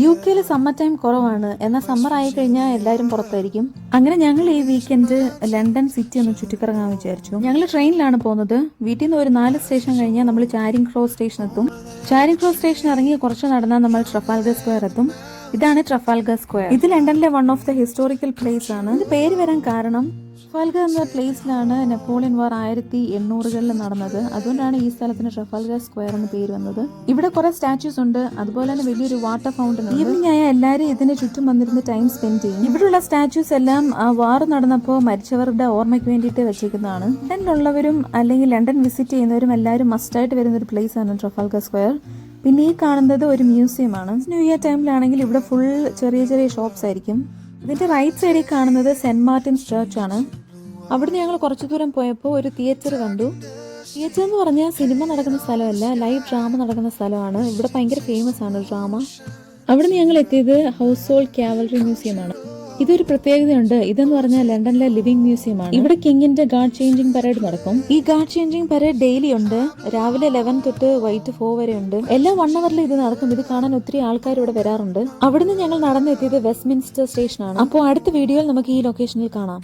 UK summer time കുറവാണ്, എന്നാൽ summer ആയി കഴിഞ്ഞാൽ എല്ലാവരും പുറത്തായിരിക്കും. അങ്ങനെ ഞങ്ങൾ ഈ വീക്കെൻഡ് ലണ്ടൻ സിറ്റി ഒന്ന് ചുറ്റിക്കറങ്ങാൻ വിചാരിച്ചു. ഞങ്ങൾ ട്രെയിനിലാണ് പോകുന്നത്. വീട്ടിൽ നിന്ന് ഒരു 4 സ്റ്റേഷൻ കഴിഞ്ഞാൽ നമ്മൾ ചാരിങ് ക്രോസ് സ്റ്റേഷൻ എത്തും. ചാരിങ് ക്രോസ് സ്റ്റേഷൻ ഇറങ്ങി കുറച്ച് നടന്നാൽ നമ്മൾ ട്രഫാൽഗർ സ്ക്വയർ എത്തും. ഇതാണ് ട്രഫാൽഗർ സ്ക്വയർ. ഇത് ലണ്ടനിലെ one of the historical place ആണ്. ഇത് പേര് വരാൻ കാരണം ട്രഫാൽഗർ എന്ന പ്ലേസിലാണ് നെപ്പോളിയൻ വാർ 1800-കളിൽ നടന്നത്. അതുകൊണ്ടാണ് ഈ സ്ഥലത്തിന് ട്രഫാൽഗർ സ്ക്വയർ എന്ന് പേര് വന്നത്. ഇവിടെ കുറെ സ്റ്റാച്യൂസ് ഉണ്ട്, അതുപോലെ തന്നെ വലിയൊരു വാട്ടർ ഫൗണ്ടൻ ഉണ്ട്. ഈവനിങ് ആയ എല്ലാവരും ഇതിന് ചുറ്റും വന്നിരുന്ന് ടൈം സ്പെൻഡ് ചെയ്യും. ഇവിടെയുള്ള സ്റ്റാച്യൂസ് എല്ലാം വാർ നടന്നപ്പോൾ മരിച്ചവരുടെ ഓർമ്മയ്ക്ക് വേണ്ടിയിട്ട് വെച്ചിരിക്കുന്നതാണ്. ലണ്ടനിലുള്ളവരും അല്ലെങ്കിൽ ലണ്ടൻ വിസിറ്റ് ചെയ്യുന്നവരും എല്ലാവരും മസ്റ്റായിട്ട് വരുന്ന ഒരു പ്ലേസ് ആണ് ട്രഫാൽഗർ സ്ക്വയർ. പിന്നെ ഈ കാണുന്നത് ഒരു മ്യൂസിയം ആണ്. ന്യൂ ഇയർ ടൈമിലാണെങ്കിൽ ഇവിടെ ഫുൾ ചെറിയ ചെറിയ ഷോപ്സ് ആയിരിക്കും. ഇതിന്റെ റൈറ്റ് സൈഡിൽ കാണുന്നത് സെന്റ് മാർട്ടിൻസ് ചർച്ച് ആണ്. അവിടുന്ന് ഞങ്ങൾ കുറച്ചു ദൂരം പോയപ്പോൾ ഒരു തിയേറ്റർ കണ്ടു. തിയേറ്റർ എന്ന് പറഞ്ഞാൽ സിനിമ നടക്കുന്ന സ്ഥലമല്ല, ലൈവ് ഡ്രാമ നടക്കുന്ന സ്ഥലമാണ്. ഇവിടെ ഭയങ്കര ഫേമസ് ആണ് ഡ്രാമ. അവിടുന്ന് ഞങ്ങൾ എത്തിയത് ഹൗസ് ഹോൾഡ് കാവലറി മ്യൂസിയം ആണ്. ഇതൊരു പ്രത്യേകതയുണ്ട്. ഇതെന്ന് പറഞ്ഞാൽ ലണ്ടനിലെ ലിവിംഗ് മ്യൂസിയം ആണ്. ഇവിടെ കിങ്ങിന്റെ ഗാർഡ് ചേഞ്ചിങ് പരേഡ് നടക്കും. ഈ ഗാർഡ് ചേഞ്ചിങ് പരേഡ് ഡെയിലി ഉണ്ട്. രാവിലെ 11 തൊട്ട് വൈകിട്ട് 4 വരെ ഉണ്ട്. എല്ലാ 1 അവറിൽ ഇത് നടക്കും. ഇത് കാണാൻ ഒത്തിരി ആൾക്കാർ ഇവിടെ വരാറുണ്ട്. അവിടുന്ന് ഞങ്ങൾ നടന്നെത്തിയത് വെസ്റ്റ്മിൻസ്റ്റർ സ്റ്റേഷൻ ആണ്. അപ്പോൾ അടുത്ത വീഡിയോയിൽ നമുക്ക് ഈ ലൊക്കേഷനിൽ കാണാം.